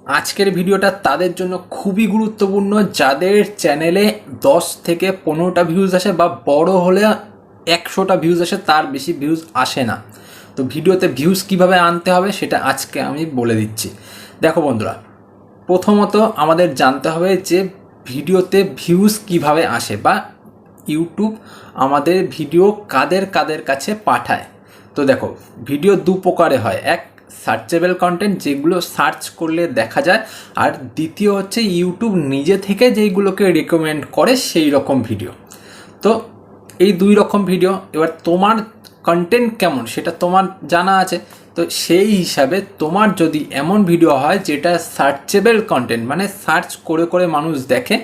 আজকের ভিডিওটা তাদের জন্য খুবই গুরুত্বপূর্ণ যাদের চ্যানেলে 10 থেকে 15টা ভিউজ আসে বা বড় হলে 100টা ভিউজ আসে, তার বেশি ভিউজ আসে না। তো ভিডিওতে ভিউজ কিভাবে আনতে হবে সেটা আজকে আমি বলে দিচ্ছি। দেখো বন্ধুরা, প্রথমত আমাদের জানতে হবে যে ভিডিওতে ভিউজ কিভাবে আসে বা ইউটিউব আমাদের ভিডিও কাদের কাদের কাছে পাঠায়। তো দেখো, ভিডিও দু প্রকারে হয়, এক সার্চেবল কন্টেন্ট যেগুলো সার্চ করলে দেখা যায়, আর দ্বিতীয় হচ্ছে ইউটিউব নিজে থেকে যেইগুলোকে রেকমেন্ড করে সেই রকম ভিডিও। তো এই দুই রকম ভিডিও, এবার তোমার কন্টেন্ট কেমন সেটা তোমার জানা আছে। তো সেই হিসাবে তোমার যদি এমন ভিডিও হয় যেটা সার্চেবল কন্টেন্ট, মানে সার্চ করে করে মানুষ দেখে,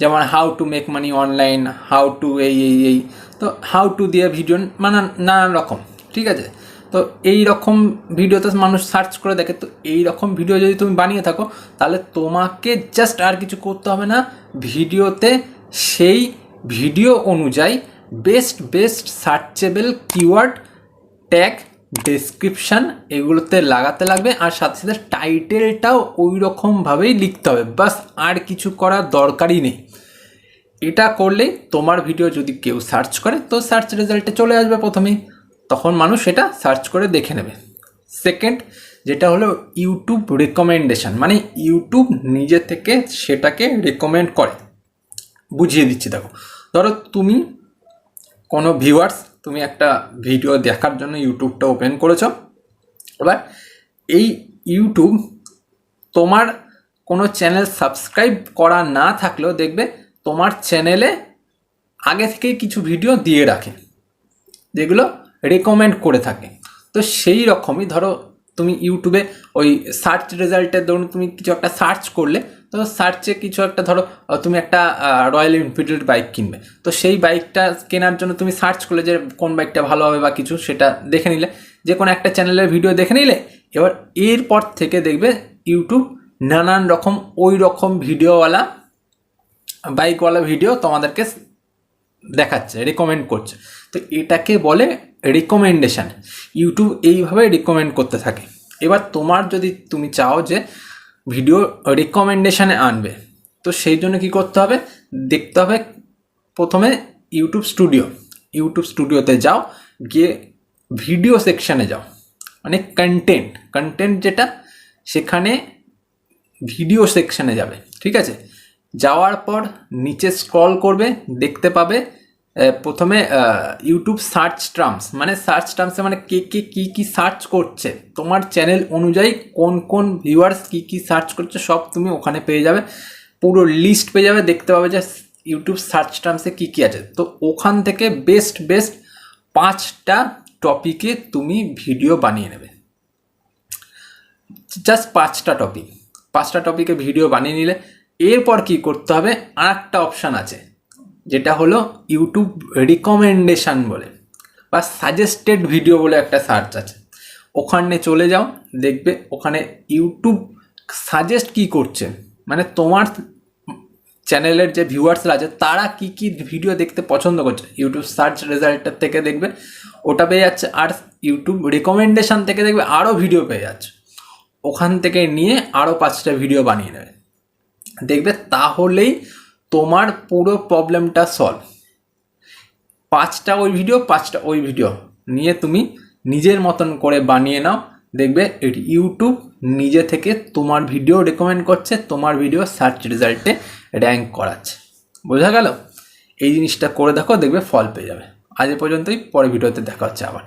যেমন how to make money online, how to এই তো হাউ টু দিয়ে ভিডিও, মানে নানান রকম, ঠিক আছে। তো এই রকম ভিডিওতে মানুষ সার্চ করে দেখে। তো এই রকম ভিডিও যদি তুমি বানিয়ে থাকো, তাহলে তোমাকে জাস্ট আর কিছু করতে হবে না, ভিডিওতে সেই ভিডিও অনুযায়ী best searchable keyword, tag, description এগুলোতে লাগাতে লাগবে, আর সাথে সাথে টাইটেলটাও ওই রকমভাবেই লিখতে হবে। বাস, আর কিছু করার দরকারই নেই। এটা করলেই তোমার ভিডিও যদি কেউ সার্চ করে তো সার্চ রেজাল্টে চলে আসবে প্রথমেই, তখন মানুষ এটা সার্চ করে দেখে নেবে। সেকেন্ড যেটা হলো ইউটিউব রেকমেন্ডেশন, মানে ইউটিউব নিজে থেকে সেটাকে রেকমেন্ড করে। বুঝিয়ে দিচ্ছি, দেখো, ধরো তুমি কোনো ভিউয়ার্স, তুমি একটা ভিডিও দেখার জন্য ইউটিউবটা ওপেন করেছো। এবার এই ইউটিউব তোমার কোনো চ্যানেল সাবস্ক্রাইব করা না থাকলেও দেখবে তোমার চ্যানেলে আগে থেকেই কিছু ভিডিও দিয়ে রাখে যেগুলো রেকমেন্ড করে থাকে। তো সেই রকমই ধরো তুমি ইউটিউবে ওই সার্চ রেজাল্টের ধরুন তুমি কিছু একটা সার্চ করলে, তো সার্চে কিছু একটা ধরো তুমি একটা রয়্যাল এনফিল্ড বাইক কিনবে, তো সেই বাইকটা কেনার জন্য তুমি সার্চ করলে যে কোন বাইকটা ভালো হবে বা কিছু, সেটা দেখে নিলে, যে কোনো একটা চ্যানেলের ভিডিও দেখে নিলে। এবার এরপর থেকে দেখবে ইউটিউব নানান রকম ওই রকম ভিডিওওয়ালা, বাইকওয়ালা ভিডিও তোমাদেরকে দেখাচ্ছে, রেকমেন্ড করছে। তো এটাকে বলে রিকমেন্ডেশান। ইউটিউব এইভাবে রিকমেন্ড করতে থাকে। এবার তোমার যদি তুমি চাও যে ভিডিও রিকমেন্ডেশানে আনবে, তো সেই জন্য কী করতে হবে, দেখতে হবে প্রথমে ইউটিউব স্টুডিওতে যাও, গিয়ে ভিডিও সেকশানে যাও, মানে কন্টেন্ট যেটা, সেখানে ভিডিও সেকশানে যাবে, ঠিক আছে। যাওয়ার পর নিচে স্ক্রল করবে, দেখতে পাবে প্রথমে ইউটিউব সার্চ টার্মস, মানে সার্চ টার্মসে মানে কে কী সার্চ করছে, তোমার চ্যানেল অনুযায়ী কোন কোন ভিউয়ার্স কী সার্চ করছে সব তুমি ওখানে পেয়ে যাবে, পুরো লিস্ট পেয়ে যাবে। দেখতে পাবে যে ইউটিউব সার্চ টার্মসে কী আছে। তো ওখান থেকে বেস্ট 5টা টপিকে তুমি ভিডিও বানিয়ে নেবে। জাস্ট 5টা টপিকে ভিডিও বানিয়ে নিলে এরপর কি করতে হবে, আর একটা অপশান আছে যেটা হলো ইউটিউব রিকমেন্ডেশান বলে, বা সাজেস্টেড ভিডিও বলে একটা সার্চ আছে। ওখানে চলে যাও, দেখবে ওখানে ইউটিউব সাজেস্ট কি করছে, মানে তোমার চ্যানেলের যে ভিউয়ার্সরা আছে তারা কি ভিডিও দেখতে পছন্দ করছে, ইউটিউব সার্চ রেজাল্টের থেকে দেখবে ওটা পেয়ে যাচ্ছে, আর ইউটিউব রিকমেন্ডেশান থেকে দেখবে আরও ভিডিও পেয়ে যাচ্ছে। ওখান থেকে নিয়ে আরও 5টা ভিডিও বানিয়ে নেবে, দেখবে তাহলেই তোমার পুরো প্রবলেমটা সলভ। 5টা ওই ভিডিও নিয়ে তুমি নিজের মতন করে বানিয়ে নাও, দেখবে ইউটিউব নিজে থেকে তোমার ভিডিও রেকমেন্ড করছে, তোমার ভিডিও সার্চ রেজাল্টে র্যাঙ্ক করাচ্ছে। বোঝা গেল? এই জিনিসটা করে দেখো, দেখবে ফল পেয়ে যাবে। আজ এ পর্যন্তই, পরে ভিডিওতে দেখা হচ্ছে আবার।